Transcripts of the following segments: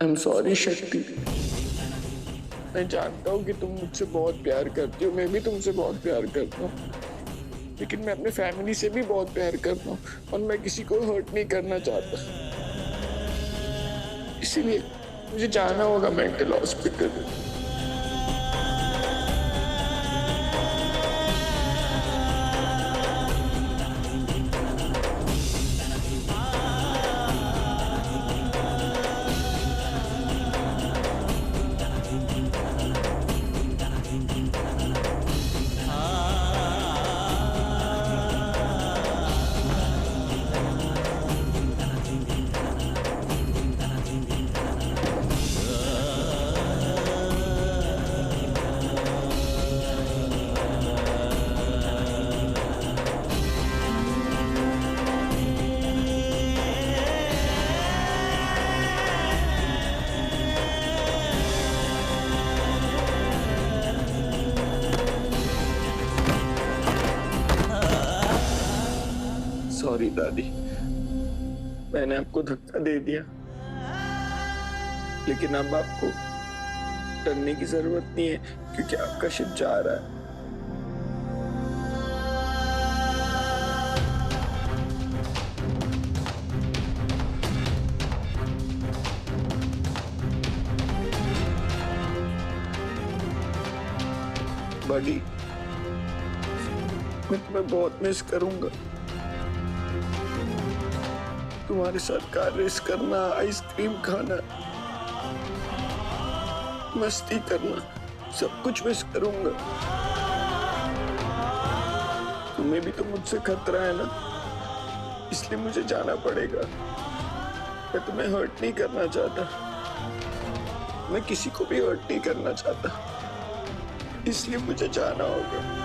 I am sorry शक्ति। मैं जानता हूँ कि तुम मुझसे बहुत प्यार करती हो, मैं भी तुमसे बहुत प्यार करता हूँ, लेकिन मैं अपने फैमिली से भी बहुत प्यार करता हूँ और मैं किसी को हर्ट नहीं करना चाहता। इसीलिए मुझे जाना होगा मेंटल हॉस्पिटल। सॉरी दादी, मैंने आपको धक्का दे दिया, लेकिन अब आपको डरने की जरूरत नहीं है क्योंकि आपका शिप जा रहा है। बड़ी, मैं तुम्हें बहुत मिस करूंगा। तुम्हारे साथ कार रेस करना, आइसक्रीम खाना, मस्ती करना, सब कुछ मिस करूंगा। तुम्हें भी तो मुझसे खतरा है ना, इसलिए मुझे जाना पड़ेगा। मैं तुम्हें हर्ट नहीं करना चाहता, मैं किसी को भी हर्ट नहीं करना चाहता, इसलिए मुझे जाना होगा।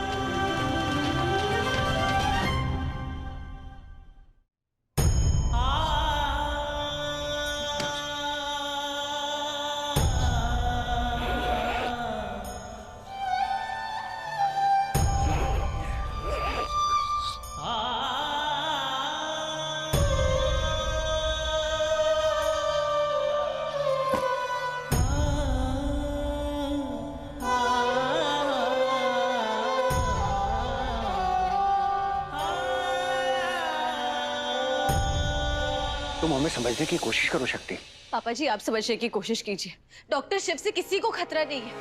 तुम हमें समझने की कोशिश करो शक्ति। पापा जी, आप समझने की कोशिश कीजिए। डॉक्टर शिव से किसी को खतरा नहीं है,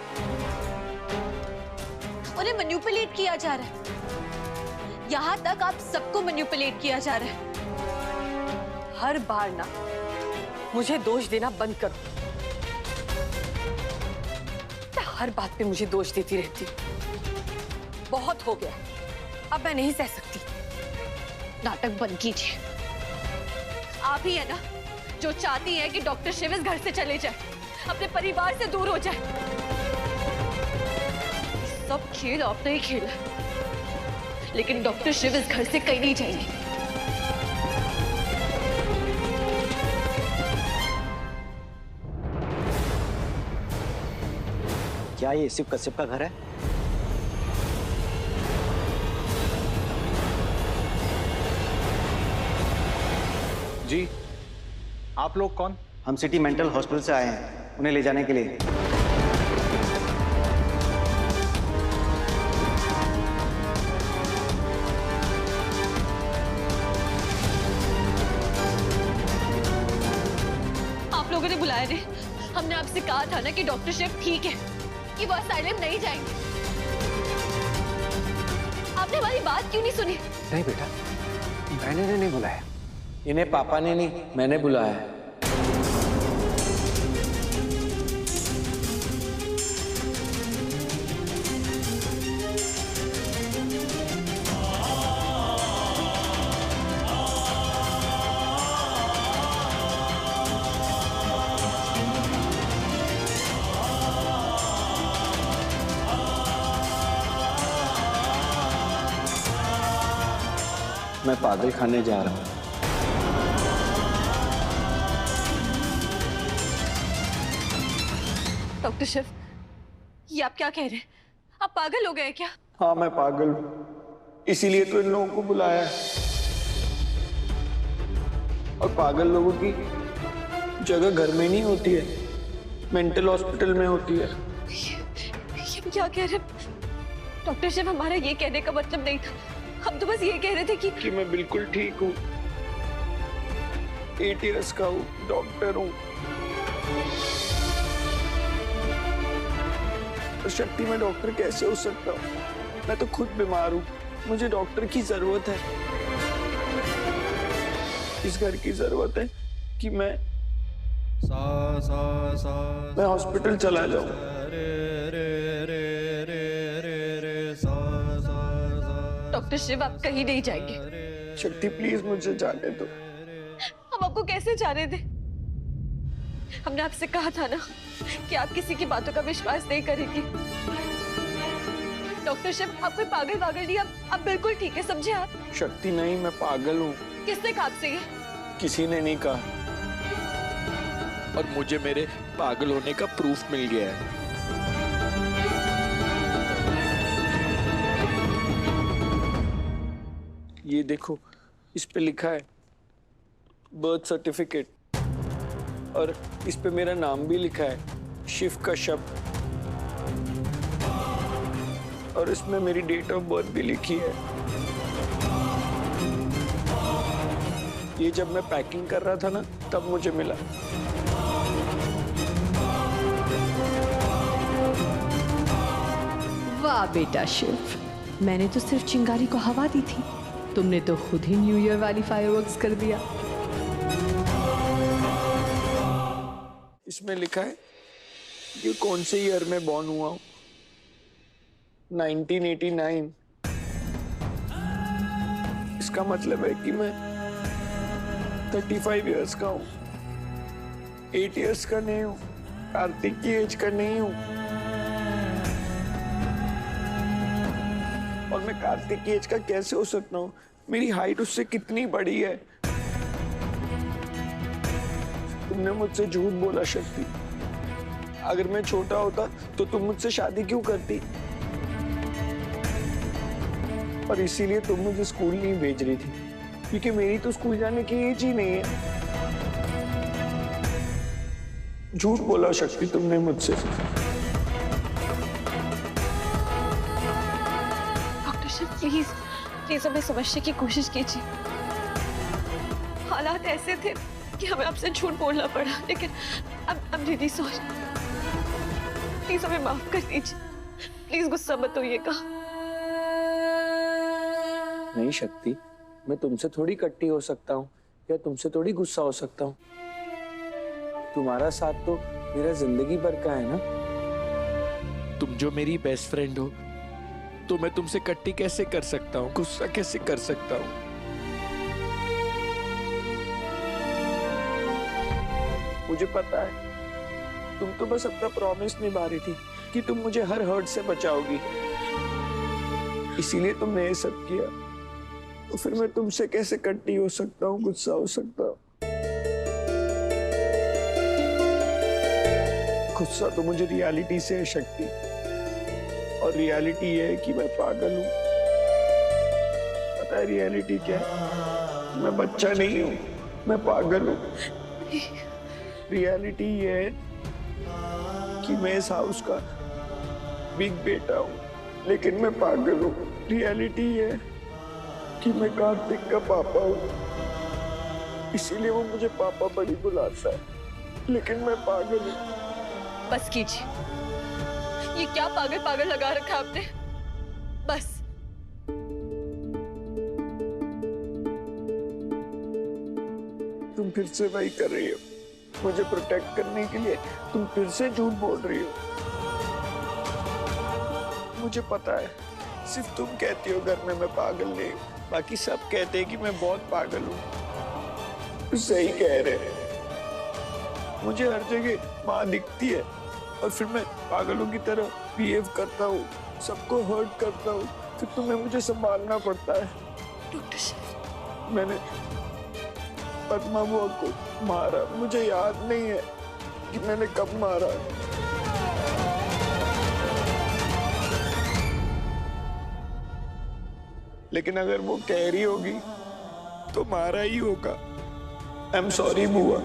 उन्हें मैनिपुलेट किया जा रहा है। यहां तक आप सबको मैनिपुलेट किया जा रहा है। हर बार ना मुझे दोष देना बंद करो। मैं हर बात पे मुझे दोष देती रहती हूँ। बहुत हो गया, अब मैं नहीं सह सकती। नाटक बंद कीजिए। आप ही है ना जो चाहती है कि डॉक्टर शिव इस घर से चले जाए, अपने परिवार से दूर हो जाए। सब खेल आपने ही खेला, लेकिन डॉक्टर शिव इस घर से कहीं नहीं जाएंगे। क्या ये शिव कश्यप का घर है? जी, आप लोग कौन? हम सिटी मेंटल हॉस्पिटल से आए हैं उन्हें ले जाने के लिए। आप लोगों ने बुलाया नहीं? हमने आपसे कहा था ना कि डॉक्टर शिव ठीक है, कि वो असाइलम नहीं जाएंगे। आपने हमारी बात क्यों नहीं सुनी? नहीं बेटा, मैंने नहीं बुलाया। इन्हें पापा ने नहीं, मैंने बुलाया है। मैं पागल खाने जा रहा हूँ। डॉक्टर शिव, ये आप क्या कह रहे हैं? आप पागल हो गए क्या? हाँ, मैं पागल हूँ, इसीलिए तो इन लोगों को बुलाया है। और पागल लोगों की जगह घर में नहीं होती है, मेंटल हॉस्पिटल में होती है। ये क्या कह रहे? डॉक्टर शिव, हमारा ये कहने का मतलब नहीं था। हम तो बस ये कह रहे थे कि मैं बिल्कुल ठीक हूँ, 8 इयर्स का हूँ, डॉक्टर हूँ। तो शक्ति, मैं डॉक्टर कैसे हो सकता हूँ? मैं तो खुद बीमार हूँ, मुझे डॉक्टर की जरूरत है। इस घर की जरूरत है कि मैं हॉस्पिटल चला जाऊं। डॉक्टर शिव, आप कहीं नहीं जाएंगे। शक्ति प्लीज मुझे जाने दो। हम आपको कैसे जाने दें? हमने आपसे कहा था ना कि आप किसी की बातों का विश्वास नहीं करेंगे। डॉक्टर शिव, आप कोई पागल नहीं, आप बिल्कुल ठीक है, समझे आप? शक्ति नहीं, मैं पागल हूँ। किसने कहा आपसे ये? किसी ने नहीं कहा, और मुझे मेरे पागल होने का प्रूफ मिल गया है। ये देखो, इस पे लिखा है बर्थ सर्टिफिकेट, और इस पे मेरा नाम भी लिखा है, शिव कश्यप, और इसमें मेरी डेट ऑफ बर्थ भी लिखी है। ये जब मैं पैकिंग कर रहा था ना, तब मुझे मिला। वाह बेटा शिव, मैंने तो सिर्फ चिंगारी को हवा दी थी, तुमने तो खुद ही न्यू ईयर वाली फायरवर्क्स कर दिया। इसमें लिखा है कि कौन से ईयर में बॉर्न हुआ हूं, 1989। इसका मतलब है कि मैं 35 इयर्स का हूं, 8 इयर्स का नहीं हूं, कार्तिक की एज का नहीं हूं। और मैं कार्तिक की एज का कैसे हो सकता हूं? मेरी हाइट उससे कितनी बड़ी है। तुमने मुझसे झूठ बोला शक्ति। अगर मैं छोटा होता तो तुम मुझसे शादी क्यों करती? और इसीलिए तुम मुझे स्कूल नहीं भेज रही थी, क्योंकि मेरी तो स्कूल जाने की एज ही नहीं है। झूठ बोला शक्ति तुमने मुझसे। डॉक्टर शिव, प्लीज हमें समझने की कोशिश कीजिए। हालात ऐसे थे कि हमें आपसे झूठ बोलना पड़ा, लेकिन अब दीदी सोच, प्लीज हमें माफ कर दीजिए। प्लीज गुस्सा मत होइएगा। नहीं शक्ति, मैं तुमसे थोड़ी कट्टी हो सकता हूँ या तुमसे थोड़ी गुस्सा हो सकता हूँ। तुम्हारा साथ तो मेरा जिंदगी भर का है ना। तुम जो मेरी बेस्ट फ्रेंड हो, तो मैं तुमसे कट्टी कैसे कर सकता हूँ, गुस्सा कैसे कर सकता हूँ? मुझे पता है, तुम तो बस अपना प्रॉमिस निभा रही थी कि तुम मुझे हर हर्ट से बचाओगी, इसीलिए तुमने ये सब किया। तो फिर मैं तुमसे कैसे कट्टी हो सकता हूँ, गुस्सा हो सकता हूँ? गुस्सा तो मुझे रियलिटी से है शक्ति, और रियलिटी ये है कि मैं पागल हूँ। पता है रियलिटी क्या है? मैं बच्चा नहीं हूँ, मैं पागल हूँ। रियलिटी ये है कि मैं इस हाउस का बिग बेटा हूँ, लेकिन मैं पागल हूँ। रियलिटी ये है कि मैं कार्तिक का पापा हूँ, इसीलिए वो मुझे पापा बड़ी बुलाता है, लेकिन मैं पागल हूँ। बस कीजिए, ये क्या पागल लगा रखा आपने? बस। तुम फिर से वही कर रही हो, मुझे प्रोटेक्ट करने के लिए तुम फिर से झूठ बोल रही हो। मुझे पता है, सिर्फ तुम कहती हो घर में मैं पागल नहीं हूँ, बाकी सब कहते हैं कि मैं बहुत पागल हूँ। सही कह रहे हैं। मुझे हर जगह माँ दिखती है और फिर मैं पागलों की तरह बिहेव करता हूँ, सबको हर्ट करता हूँ, फिर तुम्हें मुझे संभालना पड़ता है। डॉक्टर शिव, मैंने पद्मा बुआ को मारा, मुझे याद नहीं है कि मैंने कब मारा। लेकिन अगर वो कह रही होगी तो मारा ही होगा। आई एम सॉरी बुआ।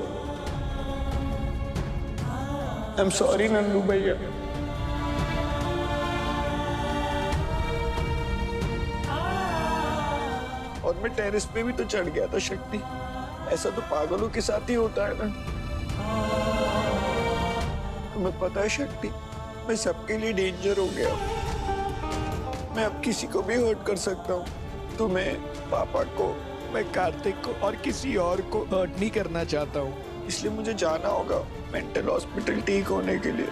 आई एम सॉरी नंदू भैया। और मैं टेरेस पे भी तो चढ़ गया था शक्ति, ऐसा तो पागलों के साथ ही होता है ना। तुम्हें पता है शक्ति, मैं सबके लिए डेंजर हो गया। मैं अब किसी को भी हर्ट कर सकता हूँ, तुम्हें, पापा को, मैं कार्तिक को, और किसी और को हर्ट नहीं करना चाहता हूँ। इसलिए मुझे जाना होगा मेंटल हॉस्पिटल ठीक होने के लिए।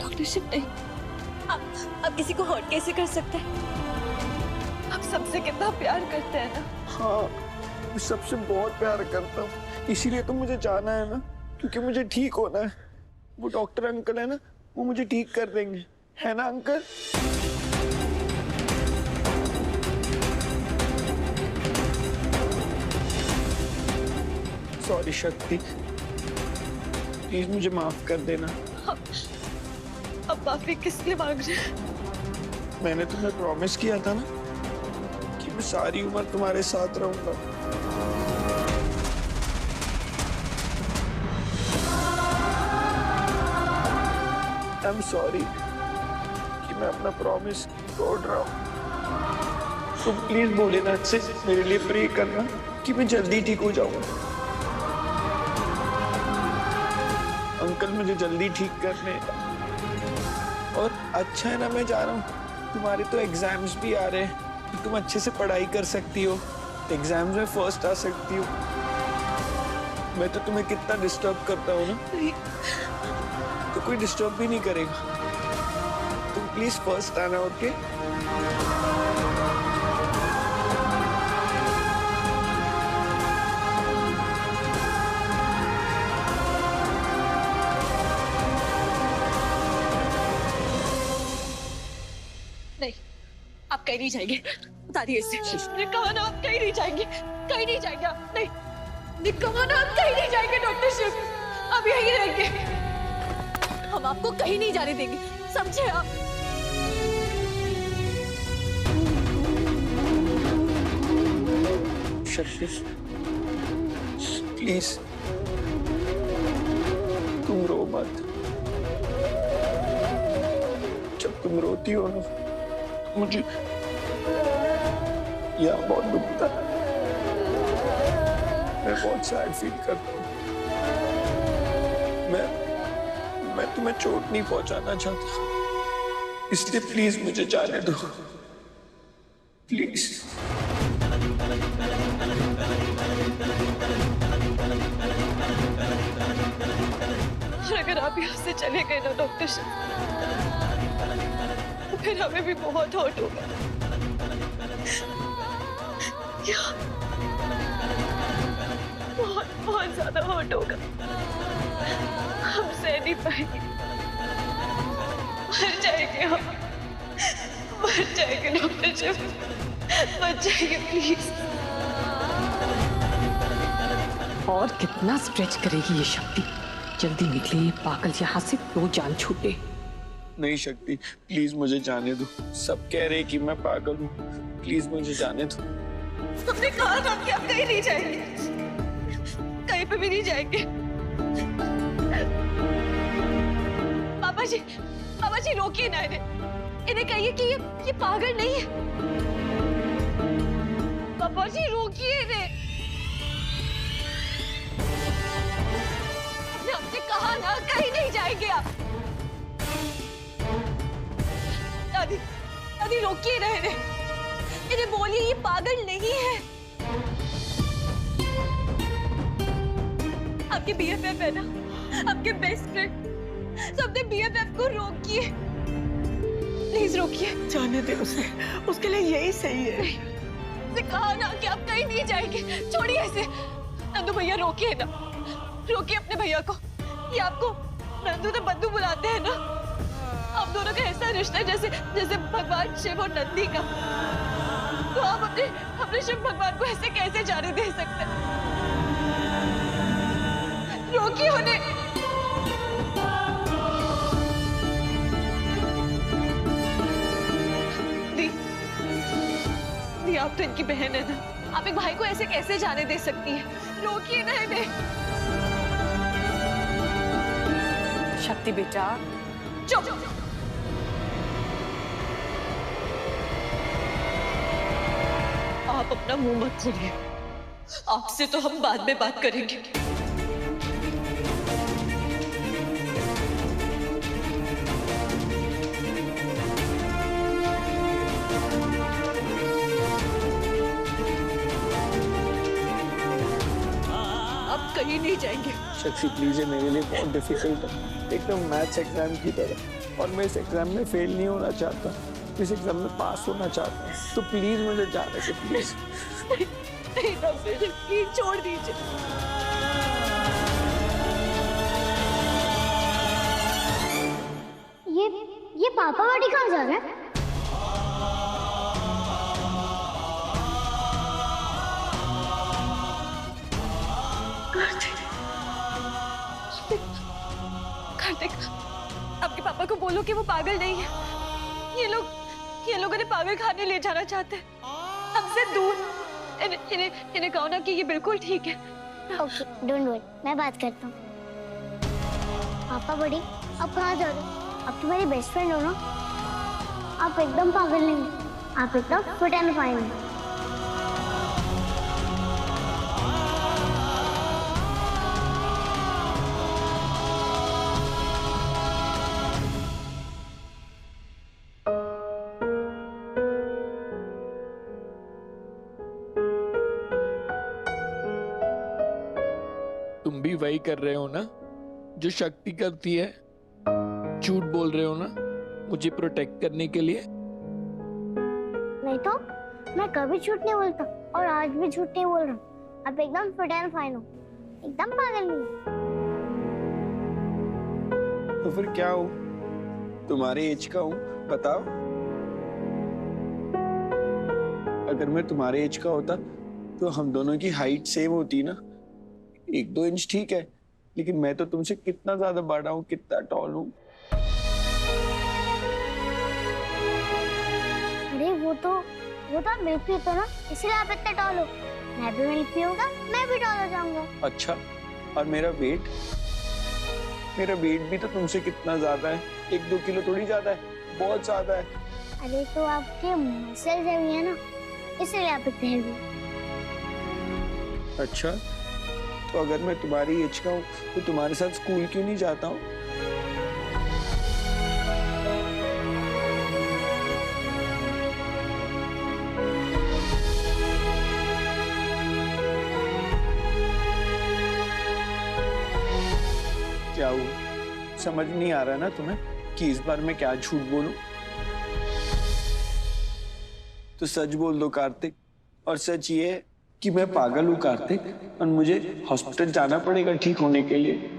डॉक्टर शिव नहीं, आप किसी को हर्ट कैसे कर सकते हैं? आप सबसे कितना प्यार करते हैं ना। हाँ, मैं सबसे बहुत प्यार करता हूँ, इसीलिए तो मुझे जाना है ना, क्योंकि मुझे ठीक होना है। वो डॉक्टर अंकल है ना, वो मुझे ठीक कर देंगे, है ना अंकल? सॉरी शक्ति, प्लीज मुझे माफ कर देना। अब माफी किस लिए मांग रहे हैं? मैंने तुम्हें प्रॉमिस किया था ना कि मैं सारी उम्र तुम्हारे साथ रहूंगा। आई एम सॉरी कि मैं अपना प्रॉमिस तोड़ रहा हूँ। तुम प्लीज भोलेनाथ से मेरे लिए प्रे करना कि मैं जल्दी ठीक हो जाऊंगा। अंकल मुझे जल्दी ठीक करने। और अच्छा है ना मैं जा रहा हूँ, तुम्हारे तो एग्जाम्स भी आ रहे हैं, तो तुम अच्छे से पढ़ाई कर सकती हो, एग्जाम्स में फर्स्ट आ सकती हो। मैं तो तुम्हें कितना डिस्टर्ब करता हूँ ना, तो कोई डिस्टर्ब भी नहीं करेगा। तुम प्लीज फर्स्ट आना, ओके? नहीं, आप कहीं नहीं जाएंगे, बता दिए इसे। मैंने कहा ना आप कहीं नहीं जाएंगे, कहीं नहीं जाएंगे आप। नहीं, मैंने कहा ना आप कहीं नहीं जाएंगे डॉक्टर शिव, आप यहीं रहेंगे। हम आपको कहीं नहीं जाने देंगे, समझे आप? शक्ति प्लीज तुम रो मत। जब तुम रोती हो ना, मुझे यहाँ बहुत दुखता है, मैं बहुत सैड फील करता हूँ। मैं तुम्हें चोट नहीं पहुंचाना चाहता, इसलिए प्लीज मुझे जाने दो, प्लीज। और अगर आप यहाँ से चले गए ना डॉक्टर शिव, तो फिर हमें भी बहुत हर्ट होगा। बहुत बहुत ज्यादा हर्ट होगा, हम सह नहीं पाएंगे, मर जाएंगे हम, मर जाएंगे डॉक्टर शिव, मर जाएंगे प्लीज। और कितना स्ट्रेच करेगी ये शक्ति? जल्दी निकले ये पागल यहाँ से, तो जान छूटे। नहीं शक्ति, प्लीज मुझे जाने दो। सब कह रहे कि मैं पागल हूँ, प्लीज मुझे जाने दो। हमने कहा था कि आप कहीं नहीं जाएंगे, कहीं पे भी नहीं जाएंगे। पापा जी रोकिए ना इन्हें कहिए कि ये पागल नहीं है। पापा जी रोकिए इन्हें। हमने कहा ना कहीं नहीं जाएंगे आप। दादी रोकिए ना इन्हें बोलिए ये पागल नहीं है। आपके BFF है ना, आपके बेस्ट फ्रेंड, सबने BFF को रोकिए, प्लीज रोकिए। जाने दे उसे, उसके लिए यही सही है। उसे कहा ना कि आप कहीं नहीं जाएंगे, छोड़िए इसे। नंदू भैया रोकिए ना, रोकिए अपने भैया को। ये आपको नंदू तो बंधु बुलाते हैं ना, आप दोनों का ऐसा रिश्ता है जैसे भगवान शिव और नंदी का। तो आप अपने शिव भगवान को ऐसे कैसे जाने दे सकते हैं? रोकिए उन्हें। दी, आप तो इनकी बहन है ना, आप एक भाई को ऐसे कैसे जाने दे सकती हैं? रोकिए ना इन्हें। शक्ति बेटा, चुप। आप अपना मुंह मत खोलिए, आपसे तो हम बाद में बात करेंगे। आप कहीं नहीं जाएंगे। शक्ति प्लीज, ये मेरे लिए बहुत डिफिकल्ट है, एकदम मैथ्स एग्जाम की तरह, और मैं इस एग्जाम में फेल नहीं होना चाहता, इस एग्जाम में पास होना चाहता हूँ, तो प्लीज मुझे जाने दे प्लीज। नहीं ना, प्लीज छोड़ दीजिए। ये पापा बड़ी कहाँ जा रहे हैं? कार्तिक, आपके पापा को बोलो कि वो पागल नहीं है। ये लोग इन्हें पागल खाने ले जाना चाहते हैं, हमसे दूर। इन्हें कहो ना कि ये बिल्कुल ठीक है। ओके, डोंट वरी, मैं बात करता हूँ। पापा बड़ी, आप कहाँ जा रहे हो? आप तो मेरी बेस्ट फ्रेंड हो ना। आप एकदम पागल नहीं हो, आप एकदम फिट एंड फाइन हो। तुम भी वही कर रहे हो ना जो शक्ति करती है? झूठ बोल रहे हो ना मुझे प्रोटेक्ट करने के लिए? नहीं तो मैं कभी झूठ नहीं बोलता, और आज भी झूठ नहीं बोल रहा हूँ। आप एकदम फिट एंड फाइन हो, एकदम पागल नहीं हो। तो फिर क्या हूँ? तुम्हारे एज का हूँ, बताओ। अगर मैं तुम्हारे एज का होता तो हम दोनों की हाइट सेम होती ना, 1-2 इंच ठीक है, लेकिन मैं तो तुमसे कितना ज्यादा बड़ा हूँ, कितना टॉल हूँ। अरे वो तो आप मिल्क पीते हो ना, इसलिए आप इतने टॉल हो। मैं भी मिल्क पीऊंगा, मैं भी टॉल हो जाऊंगा। अच्छा, और मेरा वेट भी तो तुमसे कितना ज्यादा है, 1-2 किलो थोड़ी ज्यादा है, बहुत ज्यादा है। अरे तो आपके मसल्स हेवी है ना, इसलिए आप इतने हेवी हो। अच्छा, तो अगर मैं तुम्हारी एज का हूँ तो तुम्हारे साथ स्कूल क्यों नहीं जाता हूँ? क्या हुआ? समझ नहीं आ रहा ना तुम्हें कि इस बार मैं क्या झूठ बोलूं? तो सच बोल दो कार्तिक, और सच ये है कि मैं पागल हूँ कार्तिक, और मुझे हॉस्पिटल जाना पड़ेगा ठीक होने के लिए।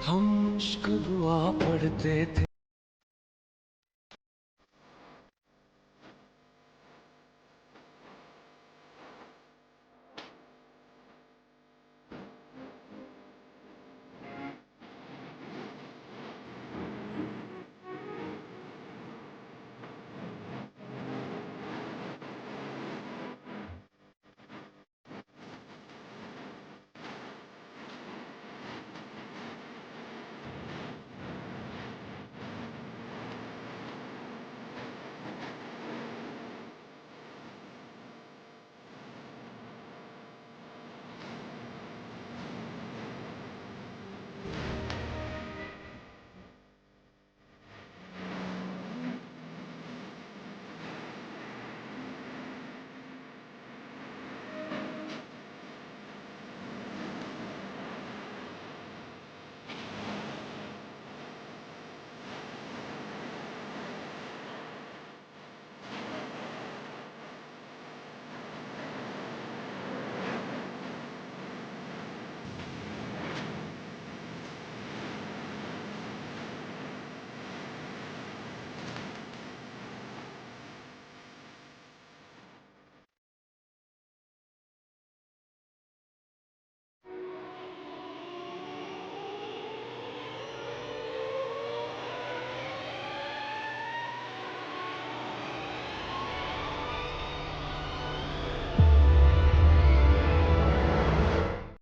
हम इश्क दुआ पढ़ते थे।